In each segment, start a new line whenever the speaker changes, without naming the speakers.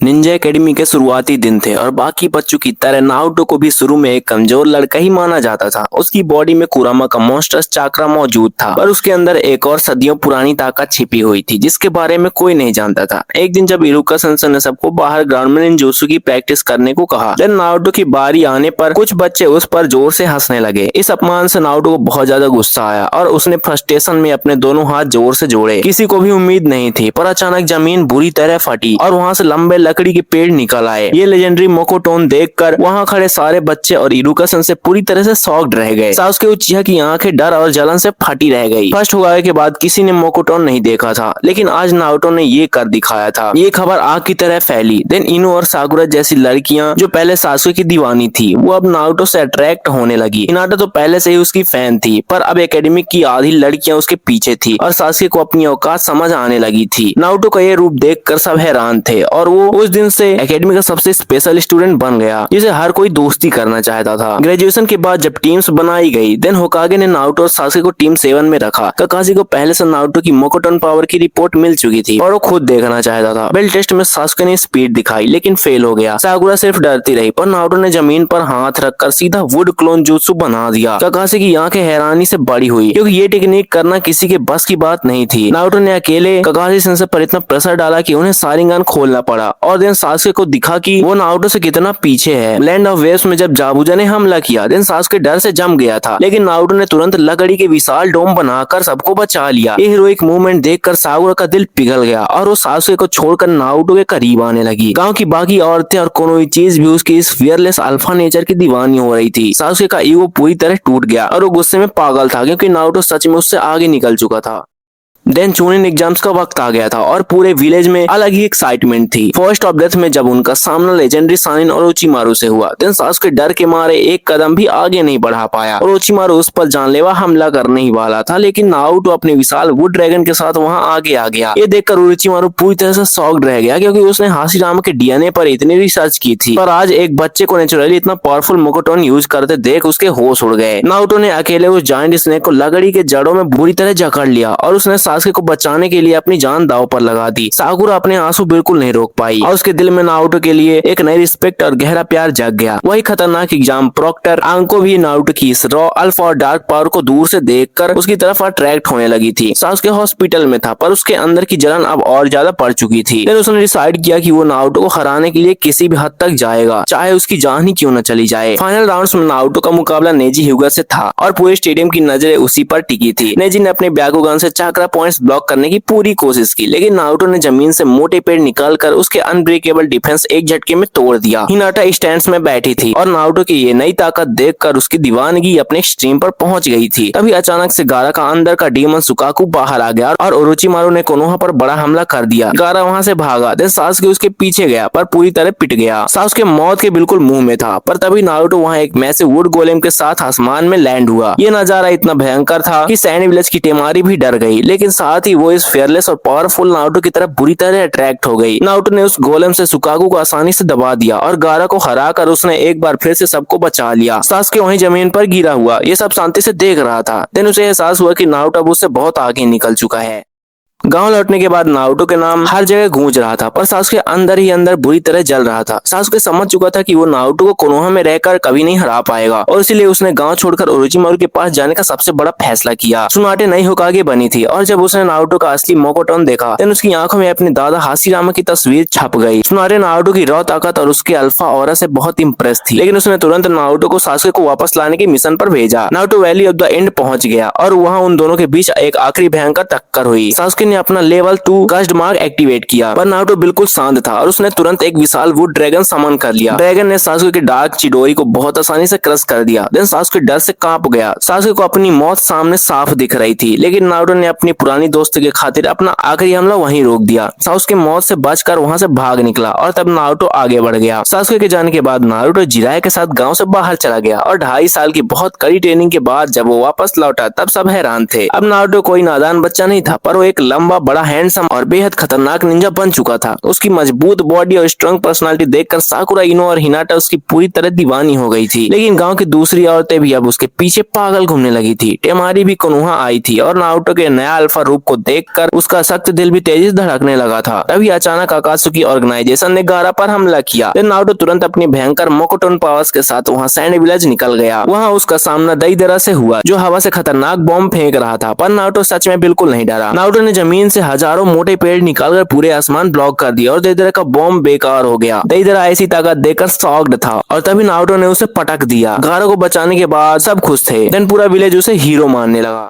Ninja academy के शुरुआती दिन थे और बाकी बच्चों की तरह नारुतो को भी शुरू में एक कमजोर लड़का ही माना जाता था। उसकी बॉडी में कुरामा का मॉन्स्टर्स चाक्रा मौजूद था, पर उसके अंदर एक और सदियों पुरानी ताकत छिपी हुई थी जिसके बारे में कोई नहीं जानता था। एक दिन जब इरुका सनसन ने सबको बाहर ग्राउंड में निंजूत्सु की प्रैक्टिस करने को कहा, देन नारुतो की बारी आने पर कुछ बच्चे उस पर जोर से हंसने लगे। इस अपमान से नारुतो को बहुत ज्यादा गुस्सा आया और उसने फ्रस्ट्रेशन में अपने दोनों हाथ जोर से जोड़े। किसी को भी उम्मीद नहीं थी, पर अचानक जमीन बुरी तरह फटी और वहाँ से लंबे लकड़ी के पेड़ निकल आए। ये लेजेंडरी मोकोटोन देखकर वहाँ खड़े सारे बच्चे और इरुका सनसन पूरी तरह से शॉक्ड रह गए। सासुके उचिहा की आंखें डर और जलन से फटी रह गई। फर्स्ट हुगाके के बाद किसी ने मोकोटोन नहीं देखा था, लेकिन आज नारुतो ने ये कर दिखाया था। ये खबर आग की तरह फैली। देन इनो और साकुरा जैसी लड़कियां जो पहले सासुके की दीवानी थी, वो अब नारुतो से अट्रैक्ट होने लगी। हिनाटा तो पहले से ही उसकी फैन थी, पर अब एकेडमी की आधी लड़कियां उसके पीछे थी और सासुके को अपनी औकात समझ आने लगी थी। नारुतो का ये रूप देखकर सब हैरान थे और वो उस दिन से एकेडमी का सबसे स्पेशल स्टूडेंट बन गया जिसे हर कोई दोस्ती करना चाहता था। ग्रेजुएशन के बाद जब टीम्स बनाई गई, देन होकागे ने नारुतो और सासुके को टीम 7 में रखा। काकाशी को पहले से नारुतो की मोकोटोन पावर की रिपोर्ट मिल चुकी थी और वो खुद देखना चाहता था। बेल टेस्ट में सासुके ने स्पीड दिखाई लेकिन फेल हो गया। साकुरा सिर्फ डरती रही, पर नारुतो ने जमीन पर हाथ रखकर सीधा वुड क्लोन jutsu बना दिया। काकाशी की आंखें हैरानी से बड़ी हुई क्योंकि ये टेक्निक करना किसी के बस की बात नहीं थी। नारुतो ने अकेले काकाशी सेंसेई पर इतना प्रेशर डाला कि उन्हें शारिंगन खोलना पड़ा और देन सासुके को दिखा कि वो नारुतो से कितना पीछे है। लैंड ऑफ वेव्स में जब जाबुजा ने हमला किया, देन सासुके डर से जम गया था, लेकिन नारुतो ने तुरंत लकड़ी के विशाल डोम बनाकर सबको बचा लिया। ये हीरोइक मूवमेंट देखकर साकुरा का दिल पिघल गया और वो सासुके को छोड़कर नारुतो के करीब आने लगी। गांव की बाकी औरतें और कोनोई चीज भी उसकी इस फियरलेस अल्फा नेचर की दीवानी हो रही थी। सासुके का ईगो पूरी तरह टूट गया और वो गुस्से में पागल था क्योंकि नारुतो सच में उससे आगे निकल चुका था। देन चूनिन एग्जाम्स का वक्त आ गया था और पूरे विलेज में अलग ही एक्साइटमेंट थी। फर्स्ट ऑफ डेथ में जब उनका सामना लेजेंडरी सानिन और ओचिमारू से हुआ, देन सासुके डर के मारे एक कदम भी आगे नहीं बढ़ा पाया और ओचिमारू उस पर जानलेवा हमला करने ही वाला था, लेकिन नारुतो अपने विशाल वुड ड्रैगन के साथ वहां आगे आ गया। ये देखकर ओचिमारू पूरी तरह से शॉक्ड रह गया क्योंकि उसने हाशिरामा के डीएनए पर इतनी रिसर्च की थी, पर आज एक बच्चे को नेचुरली इतना पावरफुल मोकोटोन यूज करते देख उसके होश उड़ गए। नारुतो ने अकेले उस जायंट स्नेक को लकड़ी के जड़ों में बुरी तरह जकड़ लिया और उसने सासुके को बचाने के लिए अपनी जान दांव पर लगा दी। साकुरा अपने आंसू बिल्कुल नहीं रोक पाई और उसके दिल में नारुतो के लिए एक नई रिस्पेक्ट और गहरा प्यार जग गया। वही खतरनाक एग्जाम प्रोक्टर आंको भी नारुतो की इस रॉ अल्फा और डार्क पावर को दूर से देखकर उसकी तरफ अट्रैक्ट होने लगी थी। सासुके हॉस्पिटल में था, पर उसके अंदर की जलन अब और ज्यादा बढ़ चुकी थी। फिर उसने डिसाइड किया कि वो नारुतो को हराने के लिए किसी भी हद तक जाएगा, चाहे उसकी जान ही क्यों न चली जाए। फाइनल राउंड्स में नारुतो का मुकाबला नेजी hyuga से था और पूरे स्टेडियम की नजरें उसी पर टिकी थी। नेजी ने अपने ब्याकुगन से चाक्रा पॉइंट्स ब्लॉक करने की पूरी कोशिश की, लेकिन नारुतो ने जमीन से मोटे पेड़ निकालकर उसके अनब्रेकेबल डिफेंस एक झटके में तोड़ दिया। हिनाटा स्टैंड्स में बैठी थी और नारुतो की ये नई ताकत देखकर उसकी दीवानगी अपने एक्सट्रीम पर पहुंच गई थी। तभी अचानक से गारा का अंदर का डीमन सुकाकू बाहर आ गया और ओरोचिमारू ने कोनोहा पर बड़ा हमला कर दिया। गारा वहां से भागा, देन सासुके उसके पीछे गया पर पूरी तरह पिट गया। सासुके मौत के बिल्कुल मुंह में था, पर तभी नारुतो वहां एक मैसिव वुड गोलेम के साथ आसमान में लैंड हुआ। ये नजारा इतना भयंकर था कि सैंड विलेज की टेमारी भी डर गई, लेकिन साथ ही वो इस फेयरलेस और पावरफुल नारुतो की तरफ बुरी तरह अट्रैक्ट हो गई। नारुतो ने उस गोलेम से सुकाकू को आसानी से दबा दिया और गारा को हराकर उसने एक बार फिर से सबको बचा लिया। सासुके वहीं जमीन पर गिरा हुआ ये सब शांति से देख रहा था। देन उसे एहसास हुआ कि नारुतो अब उससे बहुत आगे निकल चुका है। गांव लौटने के बाद नारुतो के नाम हर जगह गूंज रहा था, पर सासुके अंदर ही अंदर बुरी तरह जल रहा था। सासुके समझ चुका था कि वो नारुतो को कोनोहा में रहकर कभी नहीं हरा पाएगा और इसीलिए उसने गांव छोड़कर ओरोचिमारू के पास जाने का सबसे बड़ा फैसला किया। सुनाटे नई होकागे बनी थी और जब उसने नारुतो का असली मोकोटोन देखा, देन उसकी आंखों में अपने दादा हाशिरामा की तस्वीर छप गई। सुनाटे नारुतो की रॉ ताकत और उसके अल्फा ऑरा से बहुत इम्प्रेस थी, लेकिन उसने तुरंत नारुतो को सासुके को वापस लाने के मिशन पर भेजा। Naruto valley of the end पहुंच गया और वहाँ उन दोनों के बीच एक आखिरी भयंकर टक्कर हुई। सासुके ने अपना लेवल 2 कस्ड मार्क एक्टिवेट किया, पर नारुतो बिल्कुल शांत था और उसने तुरंत एक विशाल वुड ड्रैगन समन कर लिया। ड्रैगन ने सासुके के डार्क चिडोरी को बहुत आसानी से क्रश कर दिया। देन सासुके डर से कांप गया। सासुके को अपनी मौत सामने साफ दिख रही थी, लेकिन नारुतो ने अपनी पुरानी दोस्त के खातिर अपना आखिरी हमला वहीं रोक दिया। सासुके मौत से बचकर वहां से भाग निकला और तब नारुतो आगे बढ़ गया। सासुके के जाने के बाद नारुतो जिराया के साथ गांव से बाहर चला गया और 2.5 साल की बहुत कड़ी ट्रेनिंग के बाद जब वो वापस लौटा तब सब हैरान थे। अब नारुतो कोई नादान बच्चा नहीं था, पर वो एक लंबा, बड़ा, हैंडसम और बेहद खतरनाक निंजा बन चुका था। उसकी मजबूत बॉडी और स्ट्रॉन्ग पर्सनालिटी देखकर साकुरा, इनो और हिनाटा उसकी पूरी तरह दीवानी हो गई थी। लेकिन गांव की दूसरी औरतें भी अब उसके पीछे पागल घूमने लगी थी। टेमारी भी कोनोहा आई थी और नारुतो के नया अल्फा रूप को देखकर उसका सख्त दिल भी तेजी से धड़कने लगा था। तभी अचानक अकात्सुकी ऑर्गेनाइजेशन ने गारा पर हमला किया। नारुतो तुरंत अपनी भयंकर मोकोटोन पावर्स के साथ वहाँ सैंड विलेज निकल गया। वहाँ उसका सामना देइदरा से हुआ, जो हवा से खतरनाक बॉम्ब फेंक रहा था। पर नारुतो सच में बिल्कुल नहीं डरा। नारुतो ने जमीन से हजारों मोटे पेड़ निकालकर पूरे आसमान ब्लॉक कर दिया और देइदरा का बॉम्ब बेकार हो गया। देइदरा ऐसी ताकत देखकर शॉक्ड था और तभी नारुतो ने उसे पटक दिया। गारा को बचाने के बाद सब खुश थे। देन पूरा विलेज उसे हीरो मानने लगा।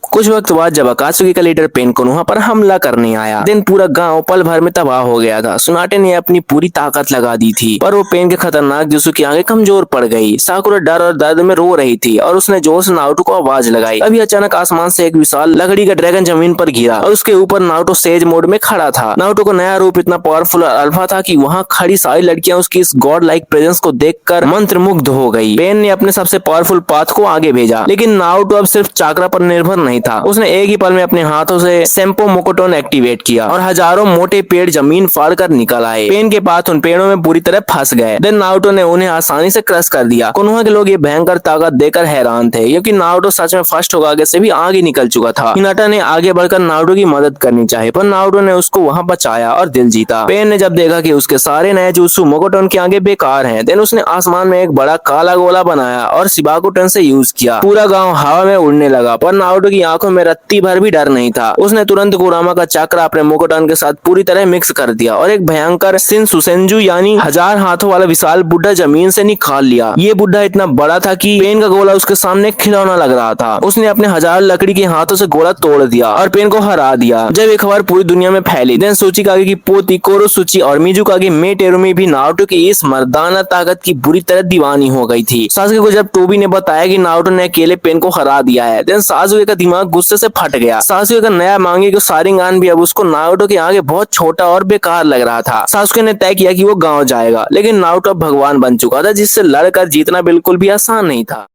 कुछ वक्त बाद जब अकात्सुकी का लीडर पेन कोनोहा पर हमला करने आया, देन पूरा गांव पल भर में तबाह हो गया था। सुनाटे ने अपनी पूरी ताकत लगा दी थी, पर वो पेन के खतरनाक जुत्सु की आगे कमजोर पड़ गई। साकुरा डर और दर्द में रो रही थी और उसने जोर से नारुतो को आवाज लगाई। तभी अचानक आसमान से एक विशाल लकड़ी का ड्रैगन जमीन पर गिरा और उसके ऊपर नारुतो सेज मोड में खड़ा था। नारुतो का नया रूप इतना पावरफुल और अल्फा था कि वहाँ खड़ी सारी लड़कियां उसकी इस गॉड लाइक प्रेजेंस को देखकर मंत्रमुग्ध हो गई। पेन ने अपने सबसे पावरफुल पाथ को आगे भेजा, लेकिन नारुतो अब सिर्फ चाक्रा पर निर्भर नहीं था। उसने एक ही पल में अपने हाथों से सेंपो मोकोटोन एक्टिवेट किया और हजारों मोटे पेड़ जमीन फाड़कर निकल आए। पेन के पास उन पेड़ों में पूरी तरह फंस गए। देन नारुतो ने उन्हें आसानी से क्रश कर दिया। कोनोहा के लोग ये भयंकर ताकत देखकर हैरान थे, क्योंकि नारुतो सच में फर्स्ट होगागे से भी आगे निकल चुका था। हिनाटा ने आगे बढ़कर नारुतो की मदद करनी चाहिए, पर नारुतो ने उसको वहाँ बचाया और दिल जीता। पेन ने जब देखा कि उसके सारे नए जुत्सु मोकोटोन के आगे बेकार हैं, देन उसने आसमान में एक बड़ा काला गोला बनाया और शिबाकुटन से यूज किया। पूरा गाँव हवा में उड़ने लगा, पर नारुतो की आंखों में रत्ती भर भी डर नहीं था। उसने तुरंत कुरामा का चक्र अपने मोकोटन के साथ पूरी तरह मिक्स कर दिया और एक भयंकर शिनसुसेंजु यानी 1000 हाथों वाला विशाल बुड्ढा जमीन से निकाल लिया। ये बुड्ढा इतना बड़ा था कि पेन का गोला उसके सामने खिलौना लग रहा था। उसने अपने 1000 लकड़ी के हाथों से गोला तोड़ दिया और पेन को हरा दिया। जब ये खबर पूरी दुनिया में फैली, देन सूचिकागे की पोती कोरोसुची और मिजुकागे मे टेरुमी भी नारुतो की इस मर्दाना ताकत की बुरी तरह दीवानी हो गई थी। सासुके को जब टोबी ने बताया कि नारुतो ने अकेले पेन को हरा दिया है, देन सासुके का दिमाग गुस्से से फट गया। सासुके का नया मांगे को सारिंगान भी अब उसको नारुतो के आगे बहुत छोटा और बेकार लग रहा था। सासुके ने तय किया कि वो गांव जाएगा, लेकिन नारुतो अब भगवान बन चुका था, जिससे लड़कर जीतना बिल्कुल भी आसान नहीं था।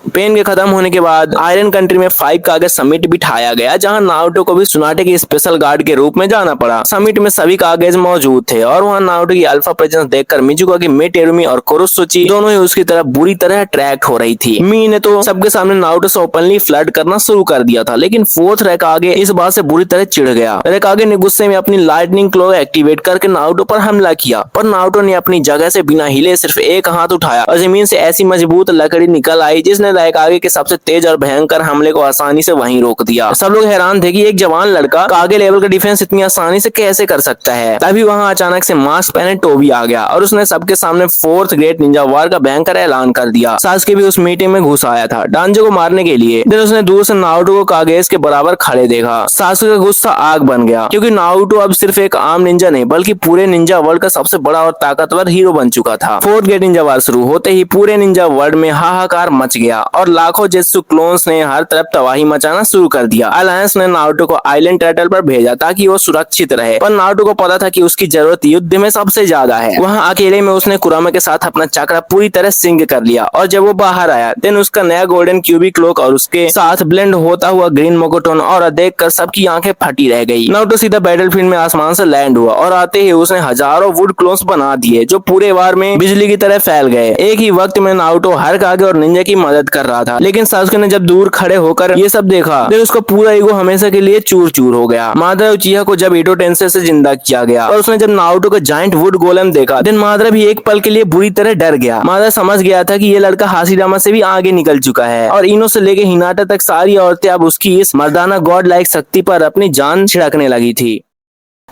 पेन के खत्म होने के बाद आयरन कंट्री में 5 कागज समिट बिठाया गया, जहां नारुतो को भी सुनाटे के स्पेशल गार्ड के रूप में जाना पड़ा। समिट में सभी कागज मौजूद थे और वहां नारुतो की अल्फा प्रेजेंस देखकर मिजुकागे मे टेरुमी और कोरोसुची दोनों ही उसकी तरफ बुरी तरह अट्रैक्ट हो रही थी। मी ने तो सबके सामने नारुतो से ओपनली फ्लर्ट करना शुरू कर दिया था, लेकिन फोर्थ रेकागे इस बात से बुरी तरह चिढ़ गया। रेकागे ने गुस्से में अपनी लाइटनिंग क्लो एक्टिवेट करके नारुतो पर हमला किया, पर नारुतो ने अपनी जगह से बिना हिले सिर्फ एक हाथ उठाया और जमीन से ऐसी मजबूत लकड़ी निकल आई जिसने रेकागे के सबसे तेज और भयंकर हमले को आसानी से वहीं रोक दिया। सब लोग हैरान थे कि एक जवान लड़का कागे लेवल का डिफेंस इतनी आसानी से कैसे कर सकता है। तभी वहां अचानक से मास्क पहने टोबी आ गया और उसने सबके सामने 4th ग्रेट निंजा वार का भयंकर ऐलान कर दिया। सासुके भी उस मीटिंग में घुस आया था डांजो को मारने के लिए। देन उसने दूर से नारुतो को कागेस के बराबर खड़े देखा। सासुके का गुस्सा आग बन गया, क्योंकि नारुतो अब सिर्फ एक आम निंजा नहीं बल्कि पूरे निंजा वर्ल्ड का सबसे बड़ा और ताकतवर हीरो बन चुका था। 4th ग्रेट निंजा वार शुरू होते ही पूरे निंजा वर्ल्ड में हाहाकार मच गया और लाखों जेत्सु क्लोन्स ने हर तरफ तबाही मचाना शुरू कर दिया। अलायंस ने नारुतो को आइलैंड टर्टल पर भेजा ताकि वो सुरक्षित रहे, पर नारुतो को पता था कि उसकी जरूरत युद्ध में सबसे ज्यादा है। वहाँ अकेले में उसने कुरामा के साथ अपना चक्र पूरी तरह सिंक कर लिया और जब वो बाहर आया, देन उसका नया गोल्डन क्यूबिक क्लोक और उसके साथ ब्लेंड होता हुआ ग्रीन मोकोटोन और देख कर सबकी आंखें फटी रह गई। नारुतो सीधा बैटलफील्ड में आसमान से लैंड हुआ और आते ही उसने हजारों वुड क्लोन्स बना दिए जो पूरे वार में बिजली की तरह फैल गए। एक ही वक्त में नारुतो हर कागे और निंजा की मदद कर रहा था, लेकिन सासुके ने जब दूर खड़े होकर ये सब देखा, फिर उसका पूरा ईगो हमेशा के लिए चूर चूर हो गया। मादरा उचिहा को जब ईटो टेंसे से जिंदा किया गया और उसने जब नारुतो का जाइंट वुड गोलेम देखा, देन मादरा भी एक पल के लिए बुरी तरह डर गया। मादरा समझ गया था कि ये लड़का हाशिरामा से भी आगे निकल चुका है और इनो से लेके हिनाटा तक सारी औरतें अब उसकी इस मर्दाना गॉड लाइक शक्ति पर अपनी जान छिड़कने लगी थी।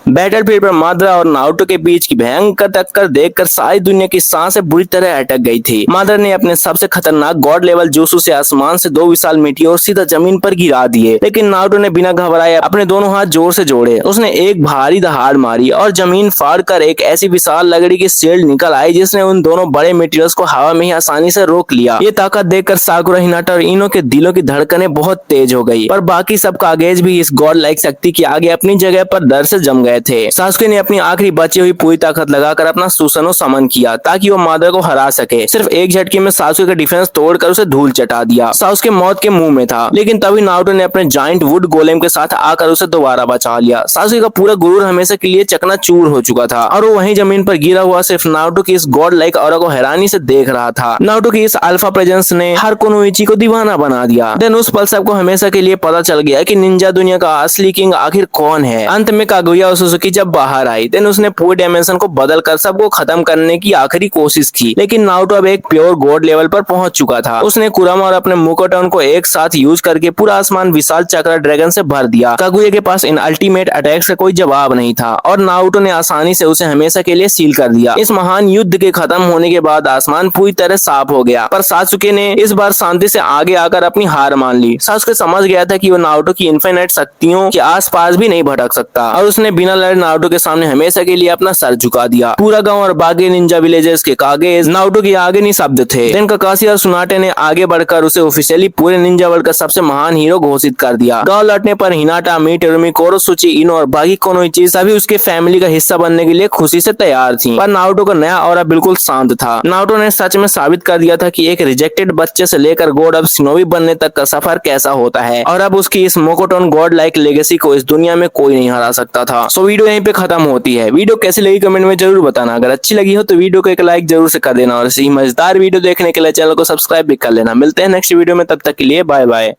बैटलफील्ड पर मादरा और नारुतो के बीच की भयंकर टक्कर देखकर सारी दुनिया की सांसें बुरी तरह अटक गई थी। मादरा ने अपने सबसे खतरनाक गॉड लेवल जोशु से आसमान से 2 विशाल मीटियोर सीधा जमीन पर गिरा दिए, लेकिन नारुतो ने बिना घबराए अपने दोनों हाथ जोर से जोड़े। उसने एक भारी दहाड़ मारी और जमीन फाड़कर एक ऐसी विशाल लकड़ी की शील्ड निकल आई जिसने उन दोनों बड़े मीटियर्स को हवा में ही आसानी से रोक लिया। ये ताकत देखकर साकुरा, हिनाटा और इनो के दिलों की धड़कनें बहुत तेज हो गई, पर बाकी सब कागेज भी इस गॉड लाइक शक्ति के आगे अपनी जगह पर डर से जम गए गए थे। सासुके ने अपनी आखिरी बची हुई पूरी ताकत लगाकर अपना सुसनो समन किया ताकि वो मादर को हरा सके। सिर्फ एक झटके में सासुके का डिफेंस तोड़कर उसे धूल चटा दिया। सासुके मौत के मुंह में था, लेकिन तभी नारुतो ने अपने जाइंट वुड गोलेम के साथ आकर उसे दोबारा बचा लिया। सासुके का पूरा गुरूर हमेशा के लिए चकनाचूर हो चुका था और वो वहीं जमीन पर गिरा हुआ सिर्फ नारुतो की इस गॉड लाइक ऑरा को हैरानी से देख रहा था। नारुतो की इस अल्फा प्रेजेंस ने हर कुनोइची को दीवाना बना दिया। देन उस पल सबको हमेशा के लिए पता चल गया कि निंजा दुनिया का असली किंग आखिर कौन है। अंत में कागुया ओसुजुकी जब बाहर आई, देन उसने पूरे डायमेंशन को बदलकर सबको खत्म करने की आखिरी कोशिश की, लेकिन नारुतो अब एक प्योर गॉड लेवल पर पहुंच चुका था। उसने कुरामा और अपने मुकोटन को एक साथ यूज करके पूरा आसमान विशाल चक्र ड्रैगन से भर दिया। कागुया के पास इन अल्टीमेट अटैक्स का कोई जवाब नहीं था और नारुतो ने आसानी से उसे हमेशा के लिए सील कर दिया। इस महान युद्ध के खत्म होने के बाद आसमान पूरी तरह साफ हो गया, पर सासुके ने इस बार शांति से आगे आकर अपनी हार मान ली। सासुके समझ गया था कि वो नारुतो की इनफिनिट शक्तियों के आसपास भी नहीं भटक सकता और उसने बिना लड़े नारुतो के सामने हमेशा के लिए अपना सर झुका दिया। पूरा गांव और बाकी निंजा विलेजेस के कागेज नारुतो के आगे निशब्द थे। देन काकाशी और सुनाटे ने आगे बढ़कर उसे ऑफिशियली पूरे निंजा वर्ल्ड का सबसे महान हीरो घोषित कर दिया। गांव लौटने पर हिनाटा, मीटेरुमी, कोरोसुची, इनो और बाकी कोनोइची सभी उसके फैमिली का हिस्सा बनने के लिए खुशी से तैयार थी। पर नारुतो का नया ऑरा बिल्कुल शांत था। नारुतो ने सच में साबित कर दिया था कि एक रिजेक्टेड बच्चे से लेकर गॉड ऑफ शिनोबी बनने तक का सफर कैसा होता है और अब उसकी इस मोकोटोन गॉड लाइक लेगेसी को इस दुनिया में कोई नहीं हरा सकता था। सो वीडियो यहीं पे खत्म होती है। वीडियो कैसी लगी कमेंट में जरूर बताना। अगर अच्छी लगी हो तो वीडियो को एक लाइक जरूर से कर देना और इसी मजेदार वीडियो देखने के लिए चैनल को सब्सक्राइब भी कर लेना। मिलते हैं नेक्स्ट वीडियो में, तब तक के लिए बाय बाय।